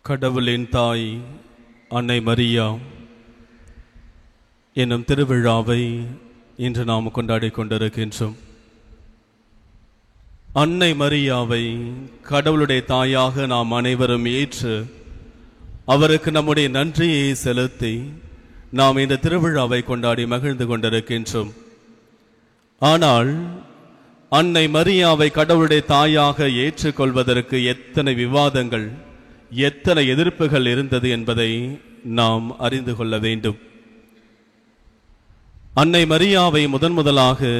கடவுளின் தாய் அன்னை மரியா என்னும் திருவிழாவை இன்று நாம் கொண்டாடி கொண்டிருக்கின்றோம். அன்னை மரியாவை கடவுளுடைய தாயாக நாம் அனைவரும் ஏற்று அவருக்கு நம்முடைய நன்றியை செலுத்தி நாம் இந்த திருவிழாவை கொண்டாடி மகிழ்ந்து கொண்டிருக்கின்றோம். ஆனால் அன்னை மரியாவை கடவுளுடைய தாயாக ஏற்றுக்கொள்வதற்கு எத்தனை விவாதங்கள், எத்தனை எதிர்ப்புகள் இருந்தது என்பதை நாம் அறிந்து கொள்ள வேண்டும். அன்னை மரியாவை முதலாக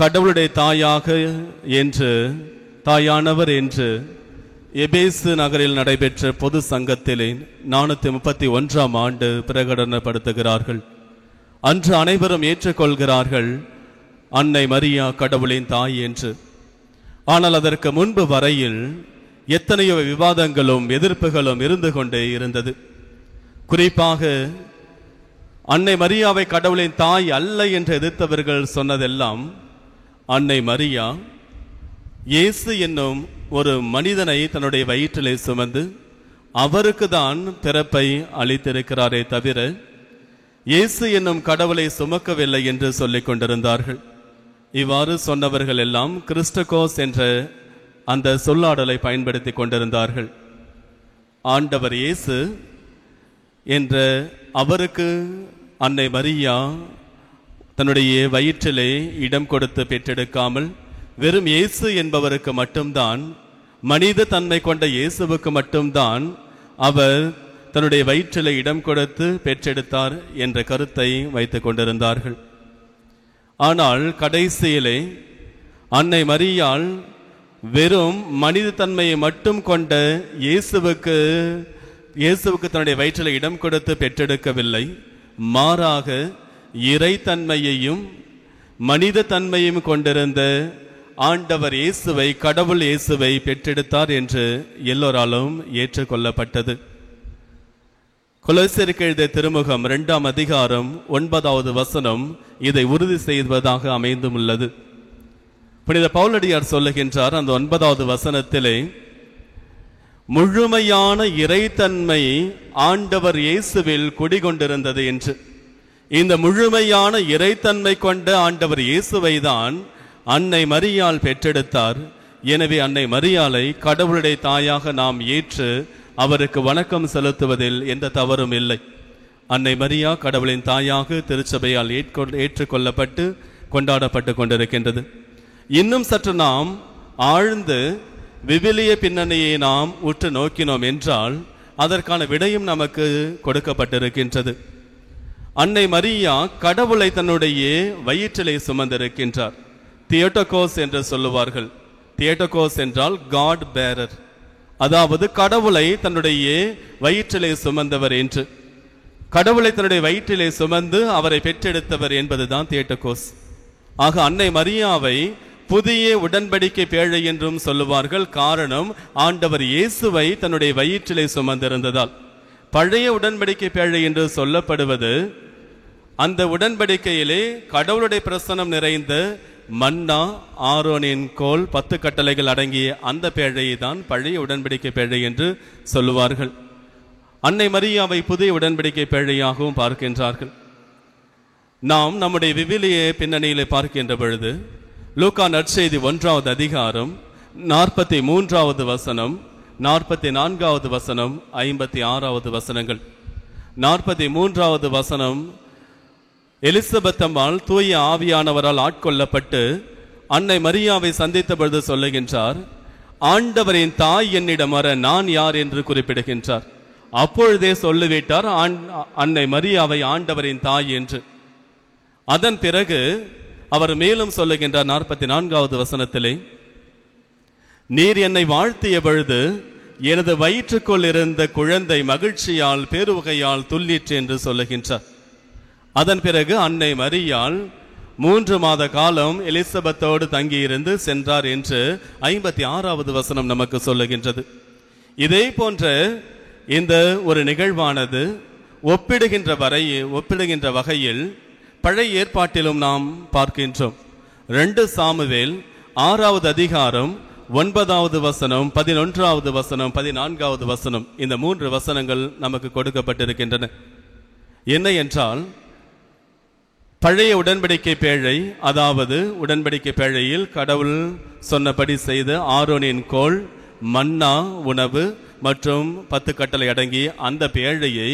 கடவுளுடைய தாயாக என்று, தாயானவர் என்று எபேசு நகரில் நடைபெற்ற பொது சங்கத்திலே 431ஆம் ஆண்டு பிரகடனப்படுத்துகிறார்கள். அன்று அனைவரும் ஏற்றுக்கொள்கிறார்கள் அன்னை மரியா கடவுளின் தாய் என்று. ஆனால் அதற்கு முன்பு வரையில் எத்தனையோ விவாதங்களும் எதிர்ப்புகளும் இருந்து கொண்டே இருந்தது. குறிப்பாக அன்னை மரியாவை கடவுளின் தாய் அல்ல என்று எதிர்த்தவர்கள் சொன்னதெல்லாம், அன்னை மரியா இயேசு என்னும் ஒரு மனிதனை தன்னுடைய வயிற்றிலே சுமந்து அவருக்கு தான் பிறப்பை அளித்திருக்கிறாரே தவிர இயேசு என்னும் கடவுளை சுமக்கவில்லை என்று சொல்லிக் கொண்டிருந்தார்கள். இவ்வாறு சொன்னவர்கள் எல்லாம் கிறிஸ்டகோஸ் என்ற அந்த சொல்லாடலை பயன்படுத்தி கொண்டிருந்தார்கள். ஆண்டவர் இயேசு என்ற அவருக்கு அன்னை மரியா தன்னுடைய வயிற்றிலே இடம் கொடுத்து பெற்றெடுக்காமல் வெறும் இயேசு என்பவருக்கு மட்டும்தான், மனித தன்மை கொண்ட இயேசுவுக்கு மட்டும்தான் அவர் தன்னுடைய வயிற்றிலே இடம் கொடுத்து பெற்றெடுத்தார் என்ற கருத்தை வைத்துக் கொண்டிருந்தார்கள். ஆனால் கடைசியிலே அன்னை மரியாள் வெறும் மனித தன்மையை மட்டும் கொண்ட இயேசுவுக்கு தன்னுடைய வயிற்றில் இடம் கொடுத்து பெற்றெடுக்கவில்லை, மாறாக இறைத்தன்மையையும் மனித தன்மையும் கொண்டிருந்த ஆண்டவர் இயேசுவை, கடவுள் இயேசுவை பெற்றெடுத்தார் என்று எல்லோராலும் ஏற்றுக்கொள்ளப்பட்டது. கொலோசியருக்கு எழுதிய திருமுகம் 2ஆம் அதிகாரம் 9வது வசனம் இதை உறுதி செய்வதாக அமைந்தும் உள்ளது. புனித பவுலடியார் சொல்லுகின்றார் அந்த 9வது வசனத்திலே, முழுமையான இறைத்தன்மை ஆண்டவர் இயேசுவில் குடிகொண்டிருந்தது என்று. இந்த முழுமையான இறைத்தன்மை கொண்ட ஆண்டவர் இயேசுவை தான் அன்னை மரியாள் பெற்றெடுத்தார். எனவே அன்னை மரியாளை கடவுளுடைய தாயாக நாம் ஏற்று அவருக்கு வணக்கம் செலுத்துவதில் எந்த தவறும் இல்லை. அன்னை மரியா கடவுளின் தாயாக திருச்சபையால் ஏற்றுக்கொள்ளப்பட்டு கொண்டாடப்பட்டு கொண்டிருக்கின்றது. இன்னும் சற்று நாம் ஆழ்ந்து விவிலிய பின்னணியை நாம் உற்று நோக்கினோம் என்றால் அதற்கான விடையும் நமக்கு கொடுக்கப்பட்டிருக்கின்றது. அன்னை மரியா கடவுளை தன்னுடைய வயிற்றிலே சுமந்திருக்கின்றார். தியோட்டோகோஸ் என்று சொல்லுவார்கள். தியோட்டோகோஸ் என்றால் காட் பேரர், அதாவது கடவுளை தன்னுடைய வயிற்றிலே சுமந்தவர் என்று. கடவுளை தன்னுடைய வயிற்றிலே சுமந்து அவரை பெற்றெடுத்தவர் என்பதுதான் தியோட்டோகோஸ். ஆக அன்னை மரியாவை புதிய உடன்படிக்கை பேழை என்றும் சொல்லுவார்கள். காரணம், ஆண்டவர் இயேசுவை தன்னுடைய வயிற்றிலே சுமந்திருந்ததால். பழைய உடன்படிக்கை பேழை என்று சொல்லப்படுவது அந்த உடன்படிக்கையிலே கடவுளுடைய பிரசன்னம் நிறைந்த மன்னா, ஆரோனின் கோல், 10 கட்டளைகள் அடங்கிய அந்த பேழையை தான் பழைய உடன்படிக்கை பேழை என்று சொல்லுவார்கள். அன்னை மரியாவை புதிய உடன்படிக்கை பேழையாகவும் பார்க்கின்றார்கள். நாம் நம்முடைய விவிலிய பின்னணியிலே பார்க்கின்ற பொழுது லூக்கா நற்செய்தி 1வது அதிகாரம் 43வது வசனம், 44வது வசனம், 56வது வசனங்கள். 43வது வசனம், எலிசபெத் அம்மாள் தூய ஆவியானவரால் ஆட்கொள்ளப்பட்டு அன்னை மரியாவை சந்தித்த பொழுது சொல்லுகின்றார், ஆண்டவரின் தாய் என்னிடம் வர நான் யார் என்று குறிப்பிடுகின்றார். அப்பொழுதே சொல்லிவிட்டார் அன்னை மரியாவை ஆண்டவரின் தாய் என்று. அதன் பிறகு அவர் மேலும் சொல்லுகின்றார் 44வது வசனத்திலே, நீர் என்னை வாழ்த்திய பொழுது எனது வயிற்றுக்குள் இருந்த குழந்தை மகிழ்ச்சியால் பேருவகையால் துள்ளிற்று என்று சொல்லுகின்றார். அதன் பிறகு அன்னை மரியாள் 3 மாத காலம் எலிசபெத்தோடு தங்கியிருந்து சென்றார் என்று 56வது வசனம் நமக்கு சொல்லுகின்றது. இதே போன்ற இந்த ஒரு நிகழ்வானது ஒப்பிடுகின்ற வகையில் பழைய ஏற்பாட்டிலும் நாம் பார்க்கின்றோம். 2 சாமுவேல் 6வது அதிகாரம் 9வது வசனம், 11வது வசனம், 14வது வசனம், இந்த 3 வசனங்கள் நமக்கு கொடுக்கப்பட்டிருக்கின்றன. என்ன என்றால், பழைய உடன்படிக்கை பேழை, அதாவது உடன்படிக்கை பேழையில் கடவுள் சொன்னபடி செய்த ஆரோனின் கோல், மன்னா உணவு மற்றும் 10 கட்டளை அடங்கிய அந்த பேழையை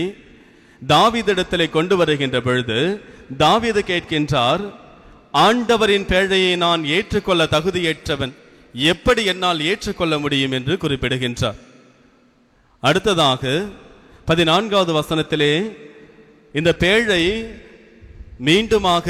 தாவீதிடத்திலே கொண்டு வருகின்ற பொழுது தாவீது கேட்கின்றார், ஆண்டவரின் பேழையை நான் ஏற்றுக்கொள்ள தகுதியற்றவன், எப்படி என்னால் ஏற்றுக்கொள்ள முடியும் என்று குறிப்பிடுகின்றார். அடுத்ததாக 14வது வசனத்திலே இந்த பேழை மீண்டுமாக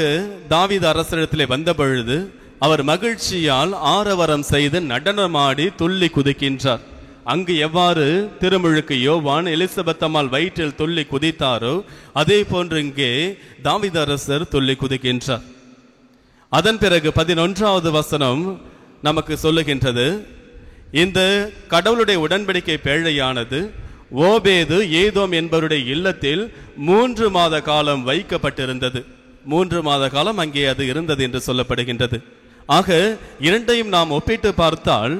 தாவீது அரசரிடத்திலே வந்த பொழுது அவர் மகிழ்ச்சியால் ஆரவரம் செய்து நடனமாடி துள்ளி குதிக்கின்றார். அங்கு எவ்வாறு திருமுழுக்கு யோவான் எலிசபெத் அம்மாள் வயிற்றில் துள்ளி குதித்தாரோ அதே போன்று இங்கே தாவீது அரசர் துள்ளி குதிக்கின்றார். அதன் பிறகு 11வது வசனம் நமக்கு சொல்லுகின்றது, இந்த கடவுளுடைய உடன்படிக்கை பேழையானது ஓபேது ஏதோம் என்பவருடைய இல்லத்தில் 3 மாத காலம் வைக்கப்பட்டிருந்தது. 3 மாத காலம் அங்கே அது இருந்தது என்று சொல்லப்படுகின்றது. ஆக இரண்டையும் நாம் ஒப்பிட்டு பார்த்தால்,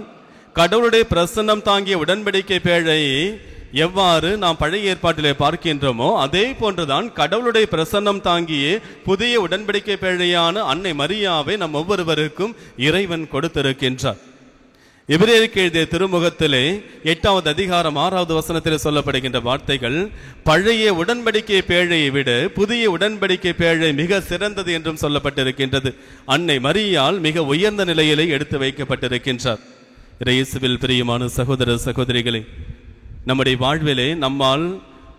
கடவுளுடைய பிரசன்னம் தாங்கிய உடன்படிக்கை பேழையை எவ்வாறு நாம் பழைய ஏற்பாட்டிலே பார்க்கின்றோமோ அதே போன்றுதான் கடவுளுடைய பிரசன்னம் தாங்கிய புதிய உடன்படிக்கை பேழையான அன்னை மரியாவை நம் ஒவ்வொருவருக்கும் இறைவன் கொடுத்திருக்கின்றார். எபிரேயருக்கு எழுதிய திருமுகத்திலே 8வது அதிகாரம் 6வது வசனத்திலே சொல்லப்படுகின்ற வார்த்தைகள், பழைய உடன்படிக்கை பேழையை விட புதிய உடன்படிக்கை பேழை மிக சிறந்தது என்றும் சொல்லப்பட்டிருக்கின்றது. அன்னை மரியாள் மிக உயர்ந்த நிலையிலே எடுத்து வைக்கப்பட்டிருக்கின்றார். இயேசுவில் பிரியமான சகோதர சகோதரிகளே, நம்முடைய வாழ்விலே நம்மால்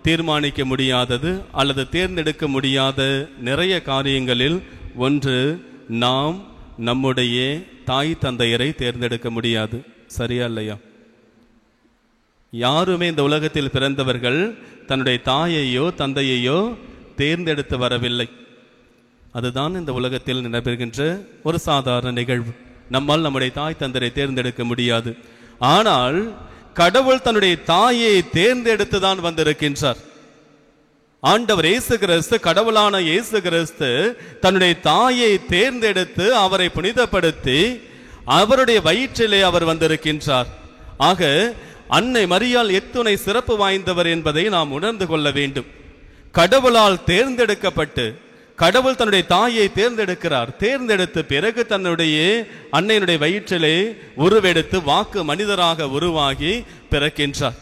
தீர்மானிக்க முடியாதது அல்லது தேர்ந்தெடுக்க முடியாத நிறைய காரியங்களில் ஒன்று, நாம் நம்முடைய தாய் தந்தையரை தேர்ந்தெடுக்க முடியாது. சரியா இல்லையா? யாருமே இந்த உலகத்தில் பிறந்தவர்கள் தன்னுடைய தாயையோ தந்தையையோ தேர்ந்தெடுத்து வரவில்லை. அதுதான் இந்த உலகத்தில் நடைபெறுகின்ற ஒரு சாதாரண நிகழ்வு. நம்மால் நம்முடைய தாய் தந்தையரை தேர்ந்தெடுக்க முடியாது. ஆனால் கடவுள் தன்னுடைய தாயை தேர்ந்தெடுத்து தான் வந்திருக்கின்றார். ஆண்டவர் இயேசு கிறிஸ்து, கடவுளான இயேசு கிறிஸ்து தன்னுடைய தாயை தேர்ந்தெடுத்து அவரை புனிதப்படுத்தி அவருடைய வயிற்றிலே அவர் வந்திருக்கின்றார். ஆக அன்னை மரியாள் எத்துணை சிறப்பு வாய்ந்தவர் என்பதை நாம் உணர்ந்து கொள்ள வேண்டும். கடவுளால் தேர்ந்தெடுக்கப்பட்டு கடவுள் தன்னுடைய தாயை தேர்ந்தெடுக்கிறார். தேர்ந்தெடுத்து பிறகு தன்னுடைய அன்னையினுடைய வயிற்றிலே உருவெடுத்து வாக்கு மனிதராக உருவாகி பிறக்கின்றார்.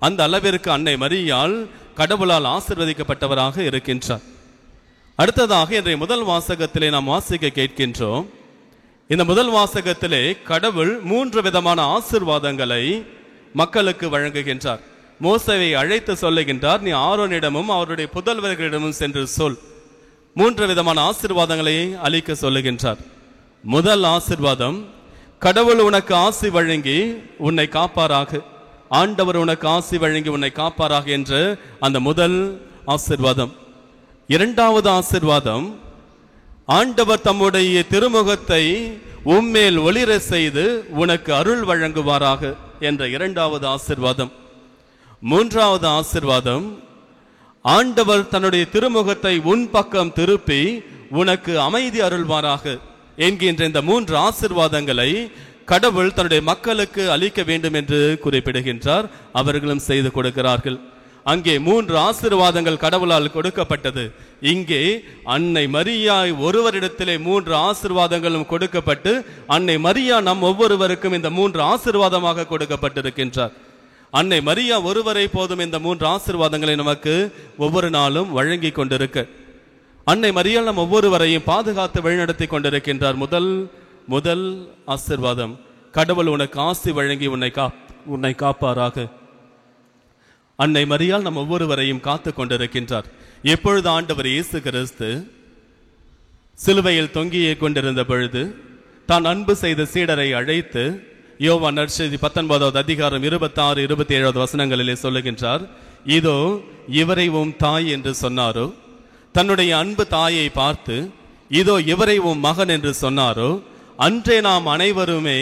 அந்த அளவிற்கு அன்னை மரியாள் கடவுளால் ஆசீர்வதிக்கப்பட்டவராக இருக்கின்றார். அடுத்ததாக இன்றைய முதல் வாசகத்திலே நாம் வாசிக்க கேட்கின்றோம். இந்த முதல் வாசகத்திலே கடவுள் 3 விதமான ஆசீர்வாதங்களை மக்களுக்கு வழங்குகின்றார். மோசேயை அழைத்து சொல்லுகின்றார், நீ ஆரோனிடமும் அவருடைய புதல்வர்களிடமும் சென்று சொல். 3 விதமான ஆசீர்வாதங்களை அளிக்க சொல்லுகின்றார். முதல் ஆசீர்வாதம், கடவுள் உனக்கு ஆசி வழங்கி உன்னை காப்பாராக, ஆண்டவர் உனக்கு ஆசி வழங்கி உன்னை காப்பாராக என்று அந்த முதல் ஆசீர்வாதம். இரண்டாவது ஆசீர்வாதம், ஆண்டவர் தம்முடைய திருமுகத்தை உம்மேல் ஒளிர செய்து உனக்கு அருள் வழங்குவாராக என்ற இரண்டாவது ஆசீர்வாதம். மூன்றாவது ஆசீர்வாதம், ஆண்டவர் தன்னுடைய திருமுகத்தை உன் பக்கம் திருப்பி உனக்கு அமைதி அருள்வாராக என்கின்ற இந்த 3 ஆசீர்வாதங்களை கடவுள் தன்னுடைய மக்களுக்கு அளிக்க வேண்டும் என்று குறிப்பிடுகின்றார். அவர்களும் செய்து கொடுக்கிறார்கள். அங்கே 3 ஆசீர்வாதங்கள் கடவுளால் கொடுக்கப்பட்டது. இங்கே அன்னை மரியா ஒருவரிடத்திலே 3 ஆசீர்வாதங்களும் கொடுக்கப்பட்டு அன்னை மரியா நம் ஒவ்வொருவருக்கும் இந்த 3 ஆசீர்வாதமாக கொடுக்கப்பட்டிருக்கின்றார். அன்னை மரியா ஒருவரை போதும் இந்த 3 ஆசீர்வாதங்களை நமக்கு ஒவ்வொரு நாளும் வழங்கி கொண்டிருக்க, அன்னை மரியா நம் ஒவ்வொருவரையும் பாதுகாத்து வழிநடத்தி கொண்டிருக்கின்றார். முதல் ஆசீர்வாதம், கடவுள் உனக்கு ஆசி வழங்கி உன்னை காப்பாராக. அன்னை மரியாள் நம் ஒவ்வொருவரையும் காத்து கொண்டிருக்கின்றார். எப்பொழுது ஆண்டவர் இயேசு கிறிஸ்து சிலுவையில் தொங்கியே கொண்டிருந்த பொழுது தான் அன்பு செய்த சீடரை அழைத்து யோவான் நற்செய்தி 19வது அதிகாரம் 26, 27 வசனங்களிலே சொல்லுகின்றார், இதோ இவரை உம் தாய் என்று சொன்னாரோ, தன்னுடைய அன்பு தாயை பார்த்து இதோ இவரை உம் மகன் என்று சொன்னாரோ, அன்றே நாம் அனைவருமே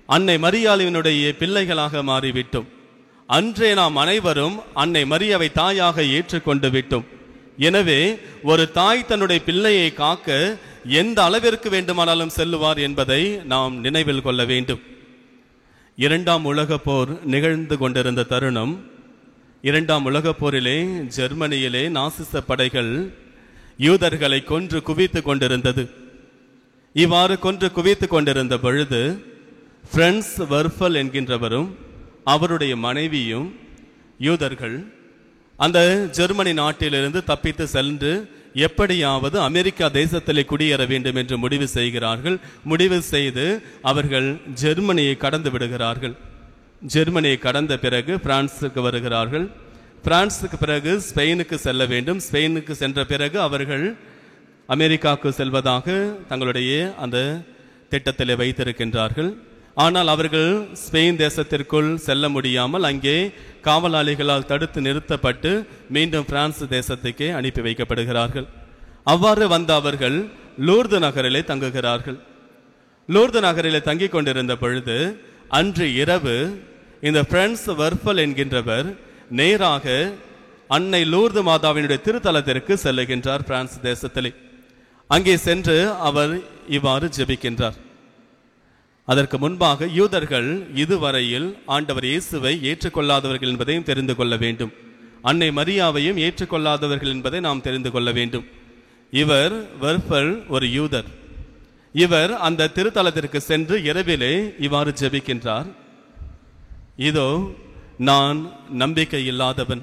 அன்னை மரியாளினுடைய பிள்ளைகளாக மாறிவிட்டோம். அன்றே நாம் அனைவரும் அன்னை மரியாவை தாயாக ஏற்றுக்கொண்டு விட்டோம். எனவே ஒரு தாய் தன்னுடைய பிள்ளையை காக்க எந்த அளவிற்கு வேண்டுமானாலும் செல்லுவார் என்பதை நாம் நினைவில் கொள்ள வேண்டும். இரண்டாம் உலகப் போர் நிகழ்ந்து கொண்டிருந்த தருணம். இரண்டாம் உலகப் போரிலே ஜெர்மனியிலே நாசிச படைகள் யூதர்களை கொன்று குவித்து கொண்டிருந்தது. இவ்வாறு கொன்று குவித்து கொண்டிருந்த பொழுது பிரான்ஸ் வர்ஃபல் என்கின்றவரும் அவருடைய மனைவியும் யூதர்கள் அந்த ஜெர்மனி நாட்டிலிருந்து தப்பித்து சென்று எப்படியாவது அமெரிக்கா தேசத்திலே குடியேற வேண்டும் என்று முடிவு செய்கிறார்கள். முடிவு செய்து அவர்கள் ஜெர்மனியை கடந்து விடுகிறார்கள். ஜெர்மனியை கடந்த பிறகு பிரான்சுக்கு வருகிறார்கள். பிரான்சுக்கு பிறகு ஸ்பெயினுக்கு செல்ல வேண்டும். ஸ்பெயினுக்கு சென்ற பிறகு அவர்கள் அமெரிக்காவுக்கு செல்வதாக தங்களுடைய அந்த திட்டத்தில் வைத்திருக்கின்றார்கள். ஆனால் அவர்கள் ஸ்பெயின் தேசத்திற்குள் செல்ல முடியாமல் அங்கே காவலாளிகளால் தடுத்து நிறுத்தப்பட்டு மீண்டும் பிரான்ஸ் தேசத்துக்கே அனுப்பி வைக்கப்படுகிறார்கள். அவ்வாறு வந்த அவர்கள் லூர்து நகரிலே தங்குகிறார்கள். லூர்து நகரிலே தங்கிக் கொண்டிருந்த பொழுது அன்று இரவு இந்த பிரான்ஸ் வர்ஃபல் என்கின்றவர் நேராக அன்னை லூர்து மாதாவினுடைய திருத்தலத்திற்கு செல்லுகின்றார். பிரான்ஸ் தேசத்திலே அங்கே சென்று அவர் இவ்வாறு ஜெபிக்கின்றார். அதற்கு முன்பாக யூதர்கள் இதுவரையில் ஆண்டவர் இயேசுவை ஏற்றுக்கொள்ளாதவர்கள் என்பதையும் தெரிந்து கொள்ள வேண்டும். அன்னை மரியாவையும் ஏற்றுக்கொள்ளாதவர்கள் என்பதை நாம் தெரிந்து கொள்ள வேண்டும். இவர் வர்ஃபல் ஒரு யூதர். இவர் அந்த திருத்தலத்திற்கு சென்று இரவிலே இவ்வாறு ஜெபிக்கின்றார். இதோ நான் நம்பிக்கை இல்லாதவன்,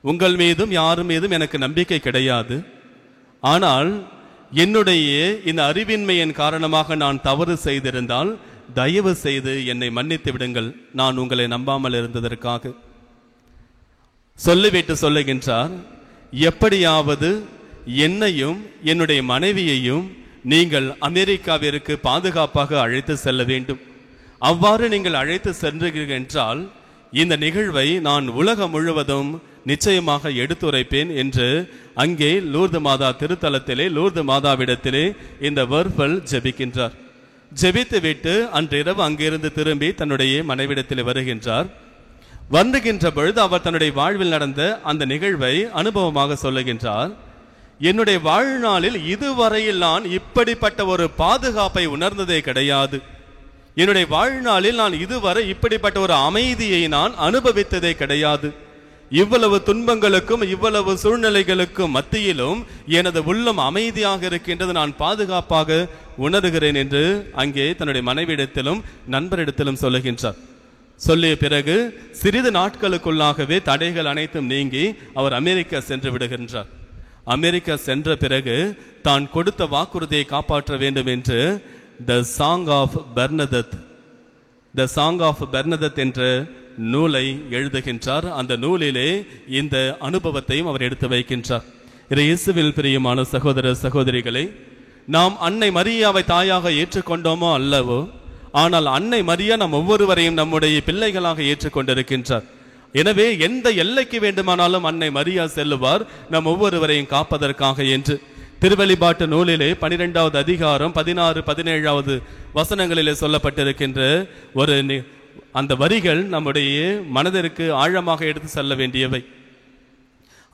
உங்கள் மீதும் யாரும் மீதும் எனக்கு நம்பிக்கை கிடையாது. ஆனால் என்னுடைய இந்த அறிவின்மையின் காரணமாக நான் தவறு செய்திருந்தால் தயவு செய்து என்னை மன்னித்து விடுங்கள், நான் உங்களை நம்பாமல் இருந்ததற்காக சொல்லிவிட்டு சொல்லுகின்றார், எப்படியாவது என்னையும் என்னுடைய மனைவியையும் நீங்கள் அமெரிக்காவிற்கு பாதுகாப்பாக அழைத்து செல்ல வேண்டும். அவ்வாறு நீங்கள் அழைத்து சென்றீர்கள் என்றால் இந்த நிகழ்வை நான் உலகம் முழுவதும் நிச்சயமாக எடுத்துரைப்பேன் என்று அங்கே லூர்து மாதா திருத்தலத்திலே லூர்து மாதாவிடத்திலே இந்த வர்ஃபல் ஜெபிக்கின்றார். ஜெபித்து விட்டு அன்றிரவு அங்கிருந்து திரும்பி தன்னுடைய மனைவிடத்திலே வருகின்றார். வந்துகின்ற பொழுது அவர் தன்னுடைய வாழ்வில் நடந்த அந்த நிகழ்வை அனுபவமாக சொல்லுகின்றார். என்னுடைய வாழ்நாளில் இதுவரையில் நான் இப்படிப்பட்ட ஒரு பாதுகாப்பை உணர்ந்ததே கிடையாது. என்னுடைய வாழ்நாளில் நான் இதுவரை இப்படிப்பட்ட ஒரு அமைதியை நான் அனுபவித்ததே கிடையாது. இவ்வளவு துன்பங்களுக்கும் இவ்வளவு சூழ்நிலைகளுக்கும் மத்தியிலும் எனது உள்ளம் அமைதியாக இருக்கின்றது, நான் பாதுகாப்பாக உணர்கிறேன் என்று அங்கே தன்னுடைய மனைவியிடத்திலும் நண்பரிடத்திலும் சொல்லுகின்றார். சொல்லிய பிறகு சிறிது நாட்களுக்குள்ளாகவே தடைகள் அனைத்தும் நீங்கி அவர் அமெரிக்கா சென்று விடுகின்றார். அமெரிக்கா சென்ற பிறகு தான் கொடுத்த வாக்குறுதியை காப்பாற்ற வேண்டும் என்று The Song of Bernadette என்ற நூலை எழுதுகின்றார். அந்த நூலிலே இந்த அனுபவத்தையும் அவர் எடுத்து வைக்கின்றார். இயேசுவில் பிரியமான சகோதர சகோதரிகளை, நாம் அன்னை மரியாவை தாயாக ஏற்றுக்கொண்டோமோ அல்லவோ, ஆனால் அன்னை மரியா நம் ஒவ்வொருவரையும் நம்முடைய பிள்ளைகளாக ஏற்றுக்கொண்டிருக்கின்றார். எனவே எந்த எல்லைக்கு வேண்டுமானாலும் அன்னை மரியா செல்லுவார் நம் ஒவ்வொருவரையும் காப்பதற்காக என்று திருவெளிப்பாட்டு நூலிலே 12வது அதிகாரம் 16, 17 வசனங்களிலே சொல்லப்பட்டிருக்கின்ற ஒரு அந்த வரிகள் நம்முடைய மனதிற்கு ஆழமாக எடுத்து செல்ல வேண்டியவை.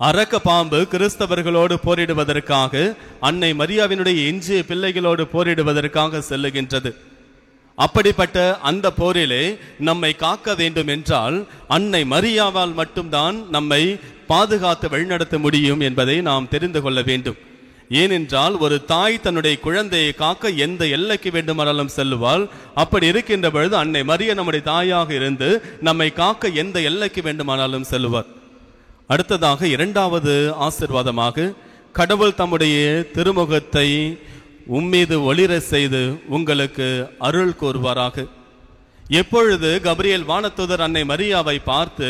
அரக்க பாம்பு கிறிஸ்தவர்களோடு போரிடுவதற்காக அன்னை மரியாவினுடைய எஞ்சிய பிள்ளைகளோடு போரிடுவதற்காக செல்லுகின்றது. அப்படிப்பட்ட அந்த போரிலே நம்மை காக்க வேண்டும் என்றால் அன்னை மரியாவால் மட்டும்தான் நம்மை பாதுகாத்து வழிநடத்த முடியும் என்பதை நாம் தெரிந்து கொள்ள வேண்டும். ஏனென்றால் ஒரு தாய் தன்னுடைய குழந்தையை காக்க எந்த எல்லைக்கு வேண்டுமானாலும் செல்லுவாள். அப்படி இருக்கின்ற பொழுது அன்னை மரியா நம்முடைய தாயாக இருந்து நம்மை காக்க எந்த எல்லைக்கு வேண்டுமானாலும் செல்லுவார். அடுத்ததாக இரண்டாவது ஆசீர்வாதமாக கடவுள் தம்முடைய திருமுகத்தை உம்மீது ஒளிர செய்து உங்களுக்கு அருள் கூறுவாராக. எப்பொழுது கபிரியேல் வானதூதர் அன்னை மரியாவை பார்த்து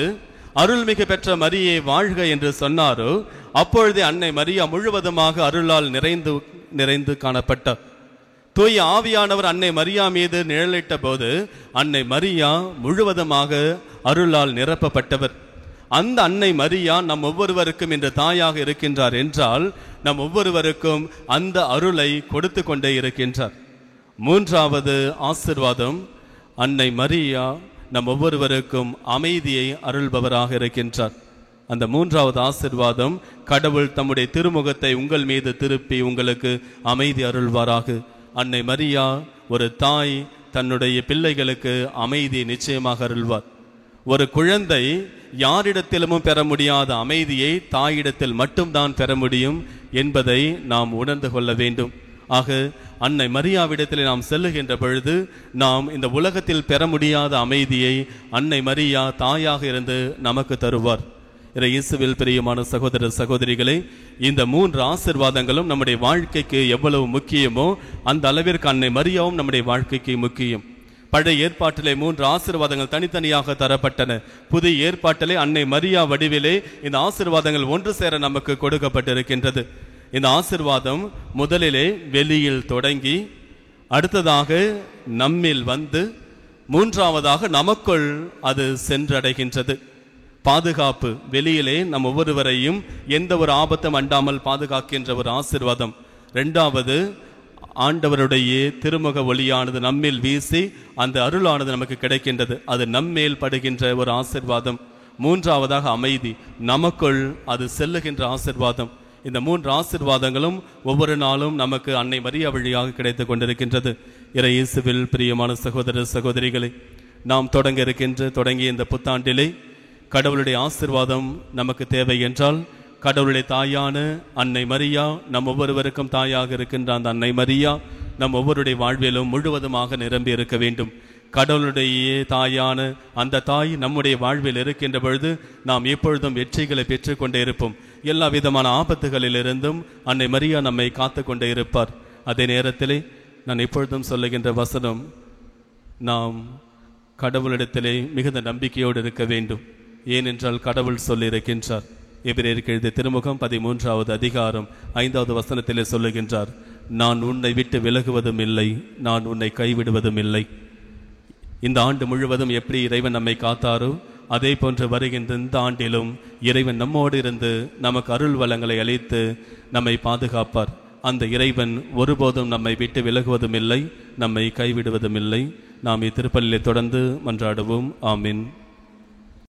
அருள்மிகு பெற்ற மரியே வாழ்க என்று சொன்னாரோ அப்பொழுதே அன்னை மரியா முழுவதுமாக அருளால் நிறைந்து காணப்பட்டார். தூய ஆவியானவர் அன்னை மரியா மீது நிழலிட்ட போது அன்னை மரியா முழுவதுமாக அருளால் நிரப்பப்பட்டவர். அந்த அன்னை மரியா நம் ஒவ்வொருவருக்கும் இன்று தாயாக இருக்கின்றார் என்றால் நம் ஒவ்வொருவருக்கும் அந்த அருளை கொடுத்து கொண்டே இருக்கின்றார். மூன்றாவது ஆசீர்வாதம், அன்னை மரியா நம் ஒவ்வொருவருக்கும் அமைதியை அருள்பவராக இருக்கின்றார். அந்த மூன்றாவது ஆசீர்வாதம், கடவுள் தம்முடைய திருமுகத்தை உங்கள் மீது திருப்பி உங்களுக்கு அமைதி அருள்வாராக. அன்னை மரியா ஒரு தாய் தன்னுடைய பிள்ளைகளுக்கு அமைதியை நிச்சயமாக அருள்வார். ஒரு குழந்தை யாரிடத்திலும் பெற முடியாத அமைதியை தாயிடத்தில் மட்டும்தான் பெற முடியும் என்பதை நாம் உணர்ந்து கொள்ள வேண்டும். ஆக அன்னை மரியாவிடத்தில் நாம் செல்லுகின்ற பொழுது நாம் இந்த உலகத்தில் பெற முடியாத அமைதியை அன்னை மரியா தாயாக இருந்து நமக்கு தருவார். இயேசுவில் பிரியமான சகோதர சகோதரிகளே, இந்த 3 ஆசீர்வாதங்களும் நம்முடைய வாழ்க்கைக்கு எவ்வளவு முக்கியமோ அந்த அளவிற்கு அன்னை மரியாவும் நம்முடைய வாழ்க்கைக்கு முக்கியம். பழைய ஏற்பாட்டிலே 3 ஆசீர்வாதங்கள் தனித்தனியாக தரப்பட்டன. புதிய ஏற்பாட்டிலே அன்னை மரியா வடிவிலே இந்த ஆசீர்வாதங்கள் ஒன்று சேர நமக்கு கொடுக்கப்பட்டிருக்கின்றது. இந்த ஆசீர்வாதம் முதலிலே வெளியில் தொடங்கி அடுத்ததாக நம்மில் வந்து மூன்றாவதாக நமக்குள் அது சென்றடைகின்றது. பாதுகாப்பு, வெளியிலே நம் ஒவ்வொருவரையும் எந்த ஒரு ஆபத்தும் அண்டாமல் பாதுகாக்கின்ற ஒரு ஆசீர்வாதம். 2வது, ஆண்டவருடைய திருமுக ஒளியானது நம்மில் வீசி அந்த அருளானது நமக்கு கிடைக்கின்றது. அது நம்மேல் படுகின்ற ஒரு ஆசீர்வாதம். 3வதாக அமைதி, நமக்குள் அது செல்லுகின்ற ஆசீர்வாதம். இந்த 3 ஆசீர்வாதங்களும் ஒவ்வொரு நாளும் நமக்கு அன்னை மரியா வழியாக கிடைத்து கொண்டிருக்கின்றது. இயேசுவில் பிரியமான சகோதர சகோதரிகளை, நாம் தொடங்கிய இந்த புத்தாண்டிலே கடவுளுடைய ஆசீர்வாதம் நமக்கு தேவை என்றால் கடவுளுடைய தாயான அன்னை மரியா, நம் ஒவ்வொருவருக்கும் தாயாக இருக்கின்ற அந்த அன்னை மரியா நம் ஒவ்வொருடைய வாழ்விலும் முழுவதுமாக நிரம்பி இருக்க வேண்டும். கடவுளுடைய தாயான அந்த தாய் நம்முடைய வாழ்வில் இருக்கின்ற பொழுது நாம் எப்பொழுதும் வெற்றிகளை பெற்றுக்கொண்டே இருப்போம். எல்லா விதமான ஆபத்துகளிலிருந்தும் அன்னை மரியா நம்மை காத்து கொண்டே இருப்பார். அதே நேரத்திலே நான் எப்பொழுதும் சொல்லுகின்ற வசனம், நாம் கடவுளிடத்திலே மிகுந்த நம்பிக்கையோடு இருக்க வேண்டும். ஏனென்றால் கடவுள் சொல்லியிருக்கின்றார். எபிரேயருக்கு எழுதிய திருமுகம் 13வது அதிகாரம் 5வது வசனத்திலே சொல்லுகின்றார், நான் உன்னை விட்டு விலகுவதும் இல்லை, நான் உன்னை கைவிடுவதும் இல்லை. இந்த ஆண்டு முழுவதும் எப்படி இறைவன் நம்மை காத்தாரோ அதே போன்று வருகின்ற இந்த ஆண்டிலும் இறைவன் நம்மோடு இருந்து நமக்கு அருள் வளங்களை அளித்து நம்மை பாதுகாப்பார். அந்த இறைவன் ஒருபோதும் நம்மை விட்டு விலகுவதும் இல்லை, நம்மை கைவிடுவதும் இல்லை. நாம் இத்திருப்பலிலே தொடர்ந்து மன்றாடுவோம். ஆமீன்.